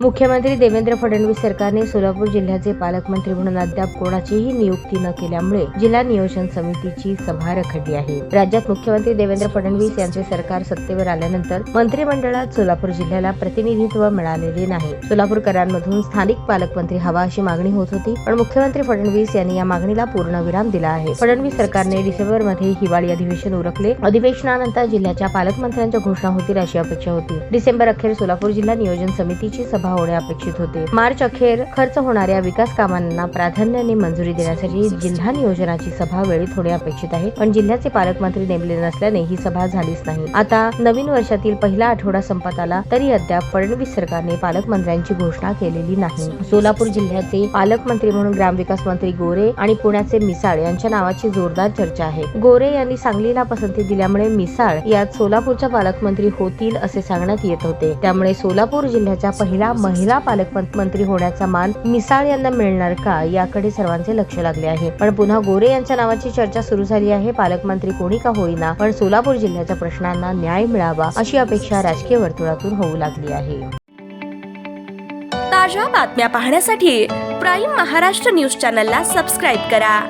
मुख्यमंत्री देवेंद्र फडणवीस सरकारने सोलापूर जिल्ह्याचे पालकमंत्री म्हणून अद्याप कोणाचीही नियुक्ती न केल्यामुळे जिल्हा नियोजन समितीची सभा रखडली आहे। राज्यात मुख्यमंत्री देवेंद्र फडणवीस यांचे सरकार सत्तेवर आल्यानंतर मंत्रिमंडळात सोलापूर जिल्ह्याला प्रतिनिधित्व मिळालेले नाही। सोलापूरकरांमधून स्थानिक पालकमंत्री हवा अशी मागणी होत होती, पण मुख्यमंत्री फडणवीस यांनी या मागणीला पूर्णविराम दिला आहे। फडणवीस सरकारने डिसेंबरमध्ये हिवाळी अधिवेशन उरकले। अधिवेशनानंतर जिल्ह्याच्या पालकमंत्र्यांच्या घोषणा होतील अशी अपेक्षा होती। डिसेंबर अखेर सोलापूर जिल्हा नियोजन समितीची सभा होणे अपेक्षित होते। मार्च अखेर खर्च होणाऱ्या विकास कामांना प्राधान्याने मंजुरी देण्यासाठी जिल्हा नियोजनाची सभा वेळीत होणे अपेक्षित आहे, पण जिल्ह्याचे पालकमंत्री नेमले नसल्याने ही सभा झालीच नाही। आता नवीन वर्षातील पहिला आठवडा संपत आला तरी अद्याप फडणवीस सरकारने पालकमंत्र्यांची घोषणा केलेली नाही। सोलापूर जिल्ह्याचे पालकमंत्री म्हणून ग्रामविकास मंत्री गोरे आणि पुण्याचे मिसाळ यांच्या नावाची जोरदार चर्चा आहे। गोरे यांनी सांगलीला पसंती दिल्यामुळे मिसाळ यात सोलापूरच्या पालकमंत्री होतील असे सांगण्यात येत होते। त्यामुळे सोलापूर जिल्ह्याच्या पहिला महिला पालकमंत्री होण्याचा मान मिसाळ यांना मिळणार का याकडे सर्वांचे लक्ष लागले आहे। पण पुन्हा गोरे यांच्या नावाची चर्चा सुरू झाली आहे। पालकमंत्री कोणी का होईना, पण सोलापूर जिल्ह्याच्या प्रश्नांना न्याय मिळावा अशी अपेक्षा राजकीय वर्तुळातून होऊ लागली आहे। ताज्या बातम्या पाहण्यासाठी प्राईम महाराष्ट्र न्यूज चॅनलला सबस्क्राईब करा।